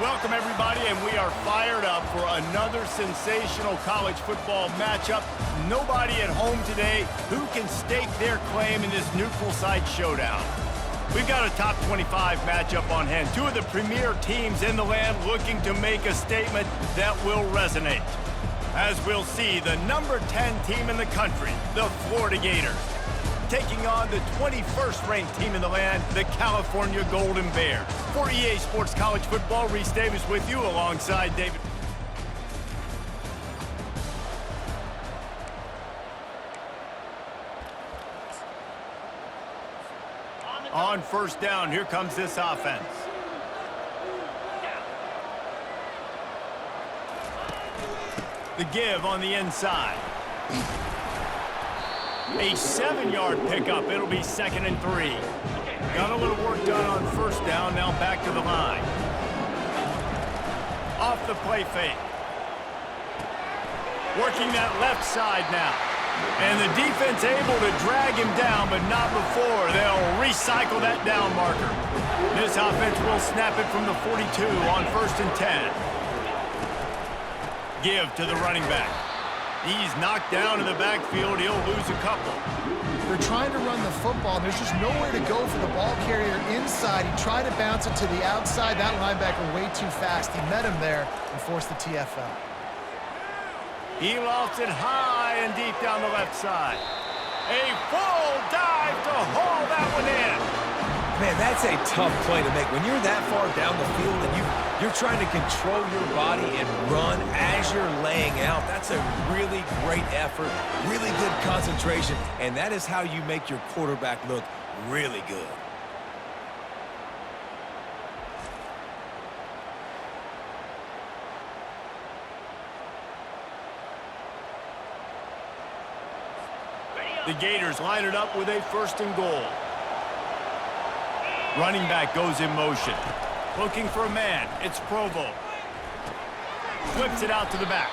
Welcome, everybody, and we are fired up for another sensational college football matchup. Nobody at home today who can stake their claim in this neutral site showdown. We've got a top 25 matchup on hand. Two of the premier teams in the land looking to make a statement that will resonate. As we'll see, the number 10 team in the country, the Florida Gators, taking on the 21st ranked team in the land, the California Golden Bears. For EA Sports College Football, Reese Davis with you alongside David. On first down, here comes this offense. The give on the inside. A 7-yard pickup. It'll be 2nd and 3. Got a little work done on first down. Now back to the line. Off the play fake. Working that left side now. And the defense able to drag him down, but not before. They'll recycle that down marker. This offense will snap it from the 42 on 1st and 10. Give to the running back. He's knocked down in the backfield. He'll lose a couple. They're trying to run the football, and there's just nowhere to go for the ball carrier inside. He tried to bounce it to the outside. That linebacker way too fast. He met him there and forced the TFL. He lofts it high and deep down the left side. A full dive to haul that one in. Man, that's a tough play to make. When you're that far down the field and you're trying to control your body and run as you're laying out, that's a really great effort, really good concentration, and that is how you make your quarterback look really good. The Gators line it up with a 1st and goal. Running back goes in motion. Looking for a man. It's Provo. Flips it out to the back.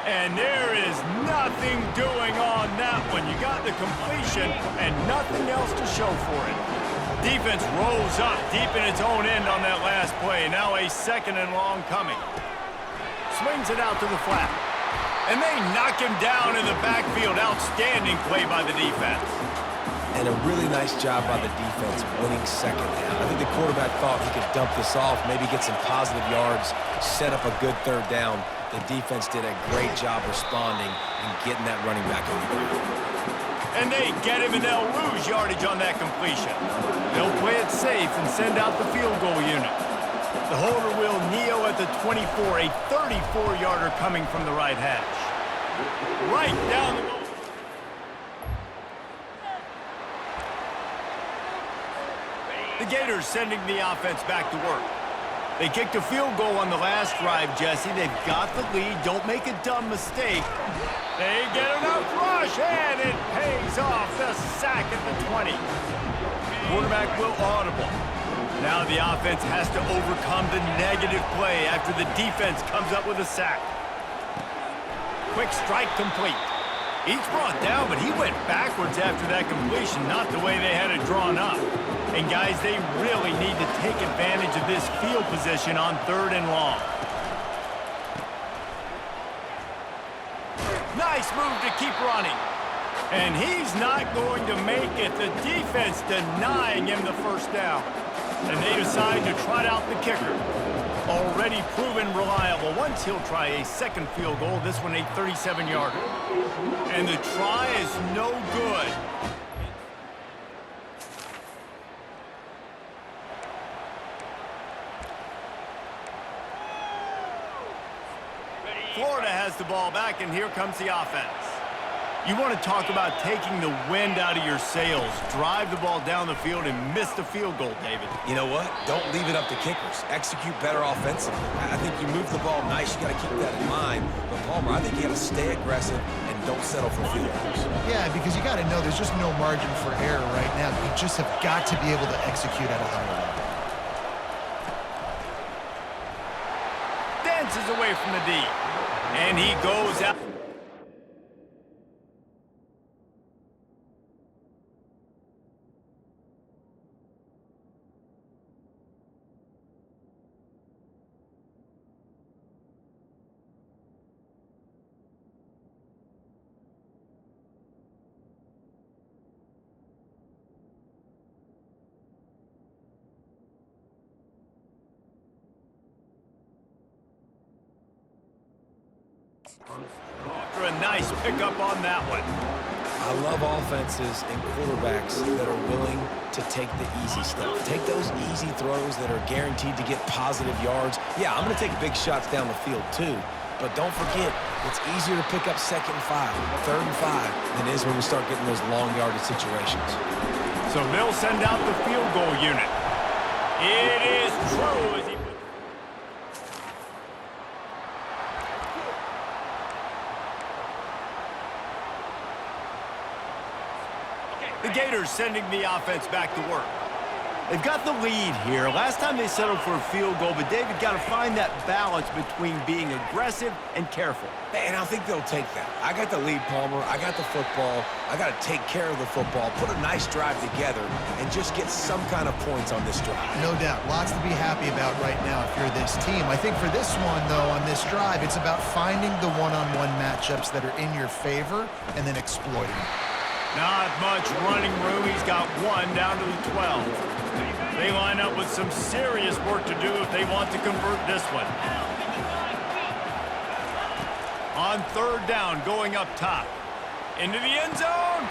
And there is nothing doing on that one. You got the completion and nothing else to show for it. Defense rolls up deep in its own end on that last play. Now a 2nd and long coming. Swings it out to the flat. And they knock him down in the backfield. Outstanding play by the defense. And a really nice job by the defense winning 2nd down. I think the quarterback thought he could dump this off, maybe get some positive yards, set up a good 3rd down. The defense did a great job responding and getting that running back on the ground. And they get him, and they'll lose yardage on that completion. They'll play it safe and send out the field goal unit. The holder will kneel at the 24, a 34-yarder coming from the right hash. Right down the middle. The Gators sending the offense back to work. They kicked a field goal on the last drive, Jesse. They've got the lead. Don't make a dumb mistake. They get enough rush, and it pays off. The sack at the 20. Quarterback will audible. Now the offense has to overcome the negative play after the defense comes up with a sack. Quick strike complete. He's brought down, but he went backwards after that completion, not the way they had it drawn up. And guys, they really need to take advantage of this field position on 3rd and long. Nice move to keep running. And he's not going to make it. The defense denying him the 1st down. And they decide to trot out the kicker. Already proven reliable. Once he'll try a 2nd field goal, this one a 37-yarder. And the try is no good. Florida has the ball back, and here comes the offense. You want to talk about taking the wind out of your sails. Drive the ball down the field and miss the field goal, David. You know what? Don't leave it up to kickers. Execute better offensively. I think you move the ball nice. You got to keep that in mind. But, Palmer, I think you got to stay aggressive and don't settle for field goals. Yeah, because you got to know there's just no margin for error right now. You just have got to be able to execute at a higher level. Dances away from the D. And he goes out. nice pickup on that one. I love offenses and quarterbacks that are willing to take the easy stuff. Take those easy throws that are guaranteed to get positive yards. Yeah, I'm going to take big shots down the field too, but don't forget, it's easier to pick up 2nd and 5, 3rd and 5 than it is when we start getting those long yardage situations. So they'll send out the field goal unit. It is true as he... The Gators sending the offense back to work. They've got the lead here. Last time they settled for a field goal, but David got to find that balance between being aggressive and careful. And I think they'll take that. I got the lead, Palmer. I got the football. I got to take care of the football, put a nice drive together, and just get some kind of points on this drive. No doubt. Lots to be happy about right now if you're this team. I think for this one, though, on this drive, it's about finding the one-on-one matchups that are in your favor and then exploiting them. Not much running room. He's got one down to the 12. They line up with some serious work to do if they want to convert this one. On 3rd down, going up top. Into the end zone.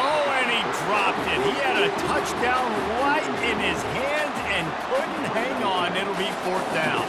Oh, and he dropped it. He had a touchdown right in his hands and couldn't hang on. It'll be 4th down.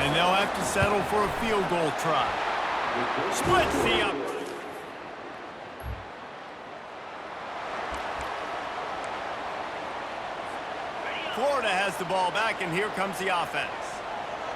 And they'll have to settle for a field goal try. Splits the upright. Florida has the ball back, and here comes the offense.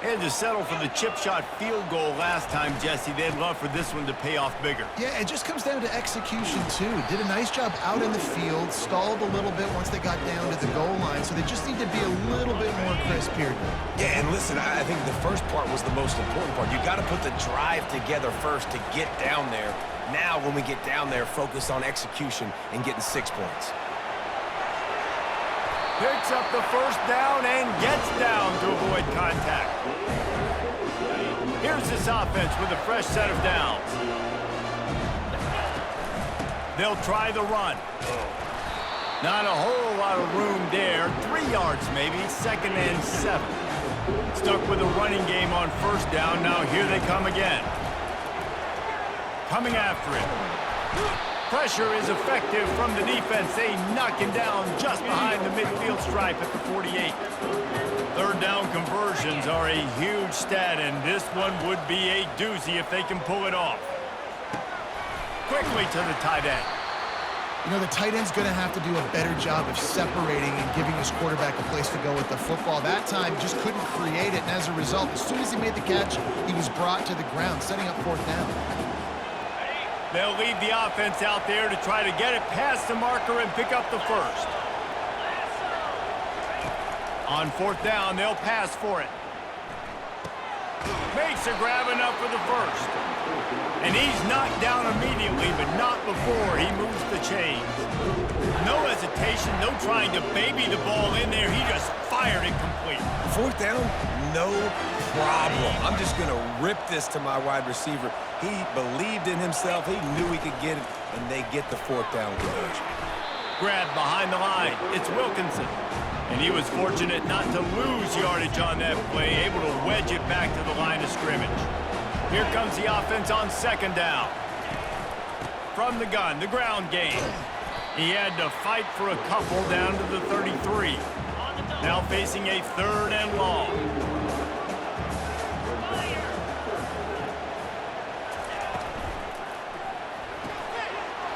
They had to settle for the chip shot field goal last time, Jesse. They'd love for this one to pay off bigger. Yeah, it just comes down to execution, too. Did a nice job out in the field, stalled a little bit once they got down to the goal line, so they just need to be a little bit more crisp here. Yeah, and listen, I think the first part was the most important part. You got to put the drive together first to get down there. Now, when we get down there, focus on execution and getting 6 points. Picks up the 1st down and gets down to avoid contact. Here's this offense with a fresh set of downs. They'll try the run. Not a whole lot of room there. 3 yards maybe, 2nd and 7. Stuck with a running game on 1st down. Now here they come again. Coming after it. Pressure is effective from the defense. They knock him down just behind the midfield stripe at the 48. 3rd down conversions are a huge stat, and this one would be a doozy if they can pull it off. Quickly to the tight end. You know, the tight end's going to have to do a better job of separating and giving his quarterback a place to go with the football. That time, just couldn't create it, and as a result, as soon as he made the catch, he was brought to the ground, setting up 4th down. They'll leave the offense out there to try to get it past the marker and pick up the 1st. On 4th down, they'll pass for it. Makes a grab enough for the 1st. And he's knocked down immediately, but not before he moves the chains. No hesitation, no trying to baby the ball in there. He just fired it complete. 4th down, no problem. I'm just going to rip this to my wide receiver. He believed in himself. He knew he could get it, and they get the 4th down conversion. Grab behind the line. It's Wilkinson. And he was fortunate not to lose yardage on that play, able to wedge it back to the line of scrimmage. Here comes the offense on 2nd down. From the gun, the ground game. He had to fight for a couple down to the 33. Now facing a 3rd and long.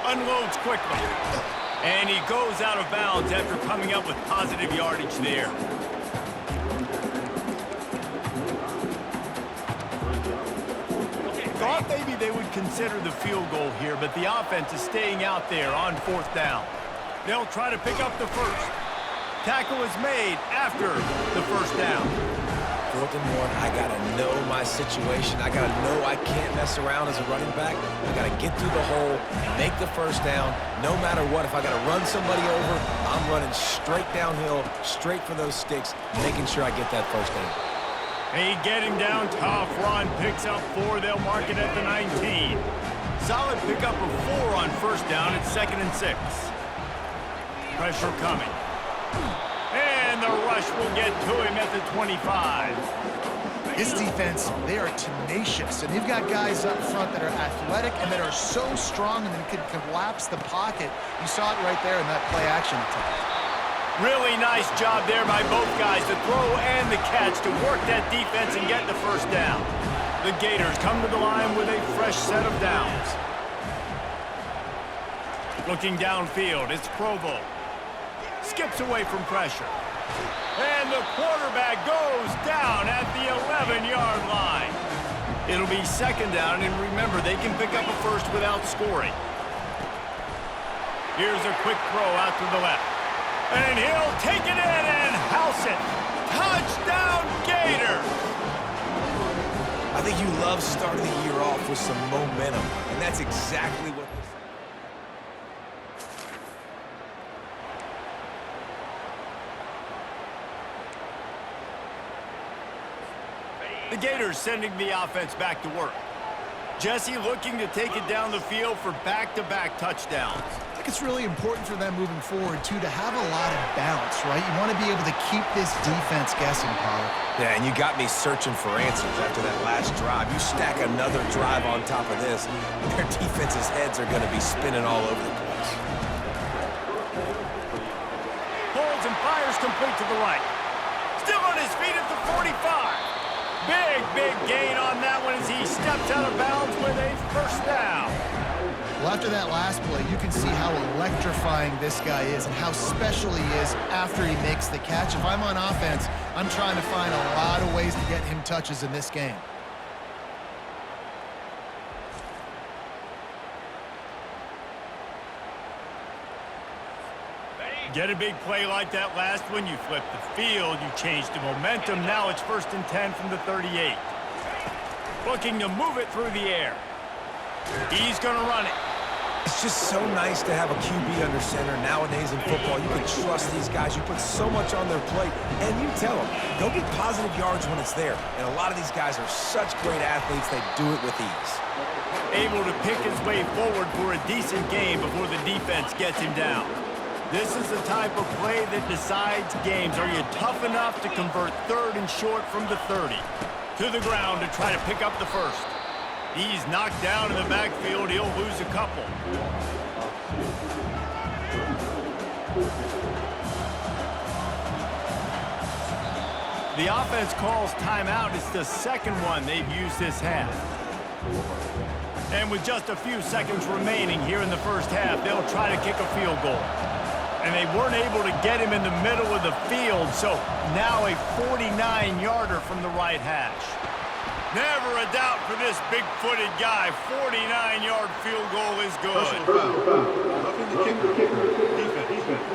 Unloads quickly. And he goes out of bounds after coming up with positive yardage there. Thought maybe they would consider the field goal here, but the offense is staying out there on 4th down. They'll try to pick up the 1st. Tackle is made after the 1st down. 4th and 1, I got to know my situation. I got to know I can't mess around as a running back. I got to get through the hole, make the 1st down, no matter what. If I got to run somebody over, I'm running straight downhill, straight for those sticks, making sure I get that 1st down. They get him down tough. Ron picks up 4. They'll mark it at the 19. Solid pickup of 4 on 1st down. It's 2nd and 6. Pressure coming. And the rush will get to him at the 25. This defense, they are tenacious, and they've got guys up front that are athletic and that are so strong and that can collapse the pocket. You saw it right there in that play-action attack. Really nice job there by both guys, the throw and the catch, to work that defense and get the first down. The Gators come to the line with a fresh set of downs. Looking downfield, it's Provo. Skips away from pressure. And the quarterback goes down at the 11-yard line. It'll be second down, and remember, they can pick up a first without scoring. Here's a quick throw out to the left. And he'll take it in and house it. Touchdown, Gators! I think you love starting the year off with some momentum, and that's exactly what this. The Gators sending the offense back to work. Jesse looking to take it down the field for back-to-back touchdowns. I think it's really important for them moving forward, too, to have a lot of balance, right? You want to be able to keep this defense guessing, Pollard. Yeah, and you got me searching for answers after that last drive. You stack another drive on top of this, their defense's heads are going to be spinning all over the place. Pulls and fires complete to the right. Still on his feet at the 45. Big gain on that one as he steps out of bounds with a first down. Well, after that last play, you can see how electrifying this guy is and how special he is after he makes the catch. If I'm on offense, I'm trying to find a lot of ways to get him touches in this game. Get a big play like that last one, you flip the field, you change the momentum. Now it's 1st and 10 from the 38. Looking to move it through the air. He's going to run it. It's just so nice to have a QB under center nowadays in football. You can trust these guys. You put so much on their plate, and you tell them, go get positive yards when it's there. And a lot of these guys are such great athletes, they do it with ease. Able to pick his way forward for a decent game before the defense gets him down. This is the type of play that decides games. Are you tough enough to convert 3rd and short from the 30? To the ground to try to pick up the first. He's knocked down in the backfield. He'll lose a couple. The offense calls timeout. It's the second one they've used this half. And with just a few seconds remaining here in the first half, they'll try to kick a field goal. And they weren't able to get him in the middle of the field, so now a 49-yarder from the right hash. Never a doubt for this big-footed guy. 49-yard field goal is good. Roughing the kicker. Defense.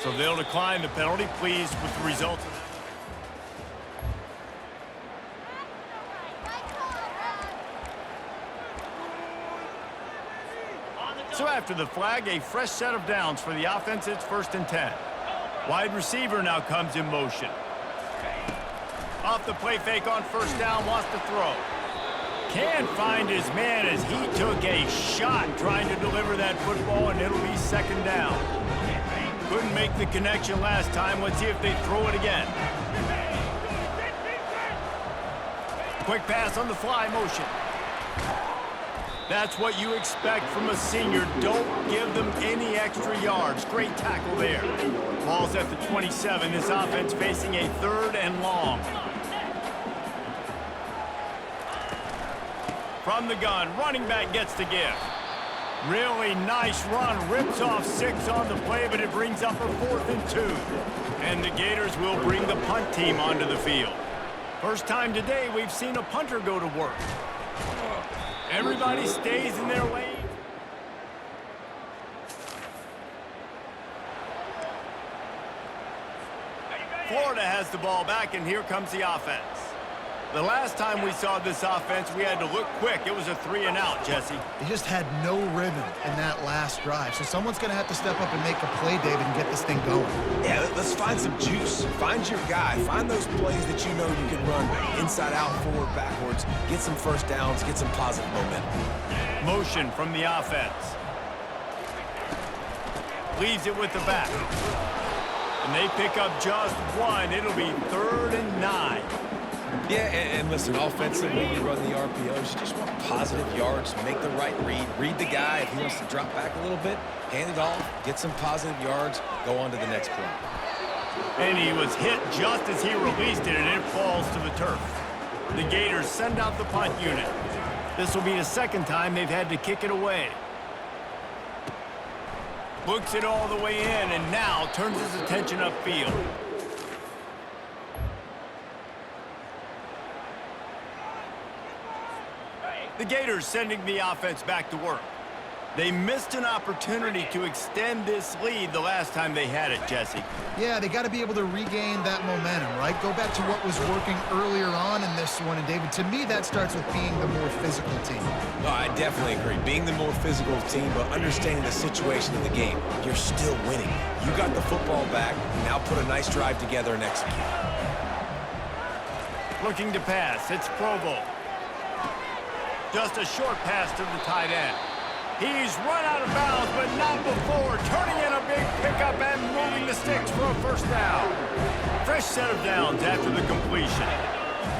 So they'll decline the penalty. Pleased with the result. So after the flag, a fresh set of downs for the offense. It's 1st and 10. Wide receiver now comes in motion. Off the play fake on first down, wants to throw. Can't find his man as he took a shot trying to deliver that football, and it'll be second down. Couldn't make the connection last time. Let's see if they throw it again. Quick pass on the fly motion. That's what you expect from a senior. Don't give them any extra yards. Great tackle there. Ball's at the 27. This offense facing a 3rd and long. From the gun, running back gets the give. Really nice run. Rips off 6 on the play, but it brings up a 4th and 2. And the Gators will bring the punt team onto the field. First time today we've seen a punter go to work. Everybody stays in their lane. Florida has the ball back, and here comes the offense. The last time we saw this offense, we had to look quick. It was a 3-and-out, Jesse. They just had no rhythm in that last drive. So someone's going to have to step up and make a play, David, and get this thing going. Yeah, let's find some juice. Find your guy. Find those plays that you know you can run inside out, forward, backwards. Get some first downs. Get some positive momentum. Motion from the offense. Leaves it with the back. And they pick up just one. It'll be 3rd and 9. Yeah, and listen, offensively, you run the RPOs. You just want positive yards, make the right read the guy. If he wants to drop back a little bit, hand it off, get some positive yards, go on to the next play. And he was hit just as he released it, and it falls to the turf. The Gators send out the punt unit. This will be the second time they've had to kick it away. Looks it all the way in, and now turns his attention upfield. The Gators sending the offense back to work. They missed an opportunity to extend this lead the last time they had it, Jesse. Yeah, they got to be able to regain that momentum, right? Go back to what was working earlier on in this one. And, David, to me, that starts with being the more physical team. No, I definitely agree. Being the more physical team, but understanding the situation of the game. You're still winning. You got the football back. Now put a nice drive together and execute. Looking to pass. It's Provo. Just a short pass to the tight end. He's run out of bounds, but not before turning in a big pickup and moving the sticks for a first down. Fresh set of downs after the completion.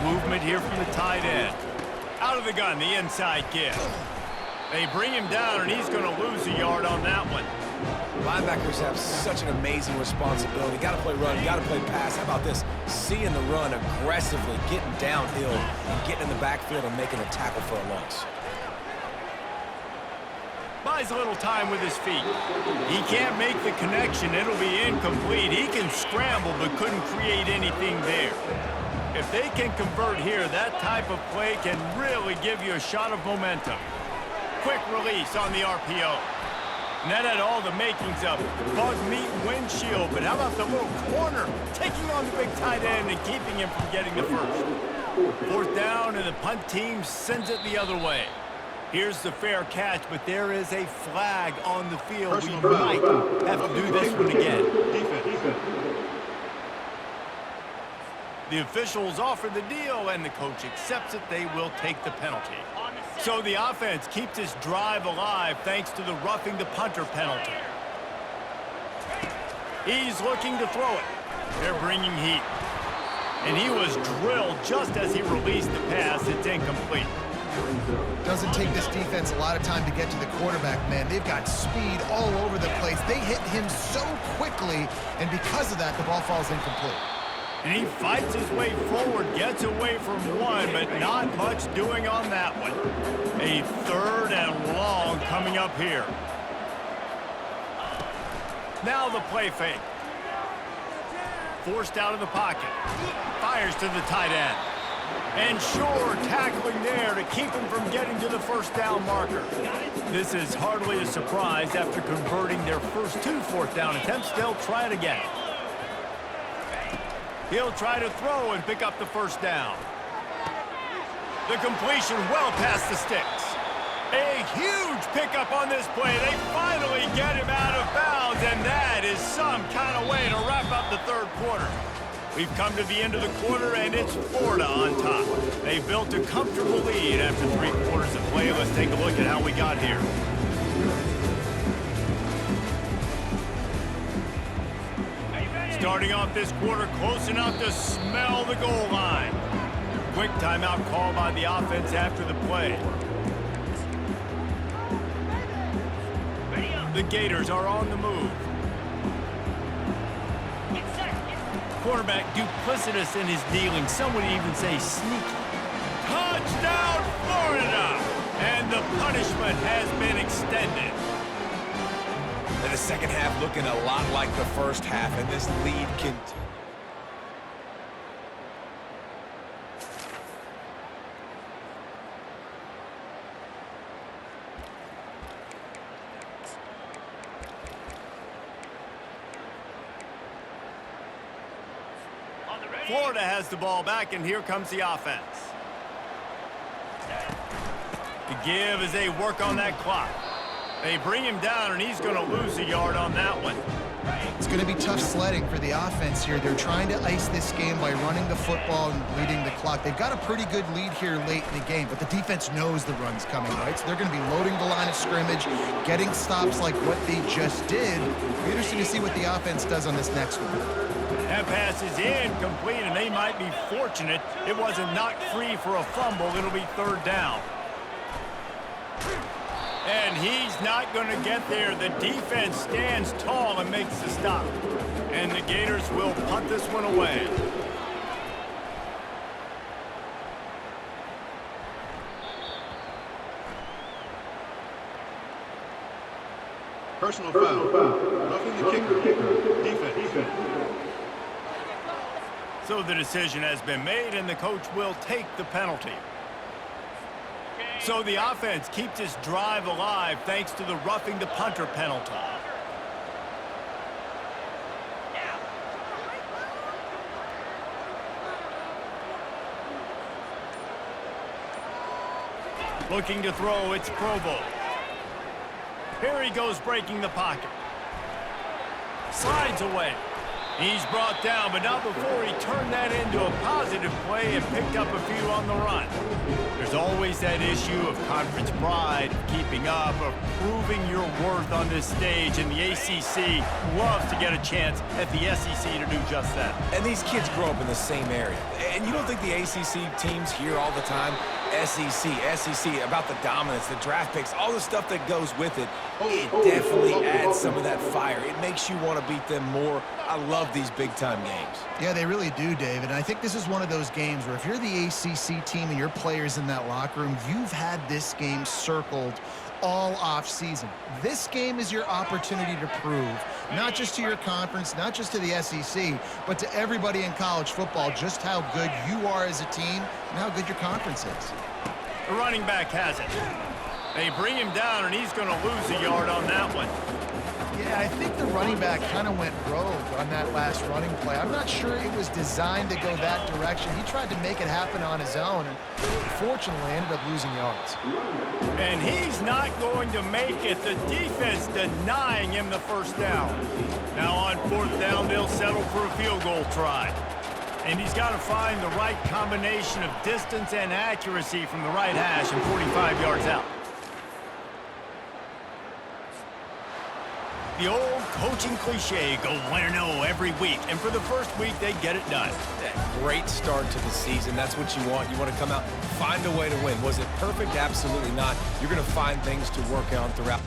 Movement here from the tight end. Out of the gun, the inside give. They bring him down, and he's going to lose a yard on that one. Linebackers have such an amazing responsibility. Got to play run, got to play pass. How about this? Seeing the run aggressively, getting downhill, and getting in the backfield and making a tackle for a loss. Buys a little time with his feet. He can't make the connection. It'll be incomplete. He can scramble, but couldn't create anything there. If they can convert here, that type of play can really give you a shot of momentum. Quick release on the RPO. And that had all the makings of bug meat windshield, but how about the little corner taking on the big tight end and keeping him from getting the first? 4th down, and the punt team sends it the other way. Here's the fair catch, but there is a flag on the field. We might have to do this one again. Defense. The officials offer the deal, and the coach accepts it. They will take the penalty. So the offense keeps this drive alive thanks to the roughing the punter penalty. He's looking to throw it. They're bringing heat. And he was drilled just as he released the pass. It's incomplete. Doesn't take this defense a lot of time to get to the quarterback, man. They've got speed all over the place. They hit him so quickly, and because of that, the ball falls incomplete. And he fights his way forward, gets away from one, but not much doing on that one. A 3rd and long coming up here. Now the play fake. Forced out of the pocket. Fires to the tight end. And Shore tackling there to keep him from getting to the first down marker. This is hardly a surprise after converting their first 2 4th down attempts. They'll try it again. He'll try to throw and pick up the first down. The completion well past the sticks. A huge pickup on this play. They finally get him out of bounds, and that is some kind of way to wrap up the 3rd quarter. We've come to the end of the quarter, and it's Florida on top. They built a comfortable lead after 3 quarters of play. Let's take a look at how we got here. Starting off this quarter close enough to smell the goal line. Quick timeout call by the offense after the play. The Gators are on the move. Quarterback duplicitous in his dealing. Some would even say sneaky. Touchdown, Florida! And the punishment has been extended. And the second half looking a lot like the first half, and this lead can... Florida has the ball back, and here comes the offense. The give as they work on that clock. They bring him down, and he's going to lose a yard on that one. It's going to be tough sledding for the offense here. They're trying to ice this game by running the football and bleeding the clock. They've got a pretty good lead here late in the game, but the defense knows the run's coming, right? So they're going to be loading the line of scrimmage, getting stops like what they just did. It'll be interesting to see what the offense does on this next one. That pass is incomplete, and they might be fortunate it wasn't knocked free for a fumble. It'll be third down. And he's not going to get there. The defense stands tall and makes the stop. And the Gators will punt this one away. Personal foul. Roughing the kicker. Defense. So the decision has been made, and the coach will take the penalty. So the offense keeps this drive alive thanks to the roughing the punter penalty. Looking to throw, it's Provo. Here he goes breaking the pocket. Slides away. He's brought down, but not before he turned that into a positive play and picked up a few on the run. There's always that issue of conference pride, of keeping up, of proving your worth on this stage, and the ACC loves to get a chance at the SEC to do just that. And these kids grow up in the same area. And you don't think the ACC teams hear all the time, SEC, about the dominance, the draft picks, all the stuff that goes with it. It definitely adds some of that fire. It makes you want to beat them more. I love these big-time games. Yeah, they really do, David. And I think this is one of those games where if you're the ACC team and your players in that locker room, you've had this game circled all off season. This game is your opportunity to prove, not just to your conference, not just to the SEC, but to everybody in college football, just how good you are as a team and how good your conference is. The running back has it. They bring him down, and he's going to lose a yard on that one. Yeah, I think the running back kind of went rogue on that last running play. I'm not sure it was designed to go that direction. He tried to make it happen on his own, and fortunately ended up losing yards. And he's not going to make it. The defense denying him the first down. Now on fourth down, they'll settle for a field goal try. And he's got to find the right combination of distance and accuracy from the right hash and 45 yards out. The old coaching cliche, go win or no every week. And for the first week, they get it done. Great start to the season. That's what you want. You want to come out, find a way to win. Was it perfect? Absolutely not. You're going to find things to work on throughout.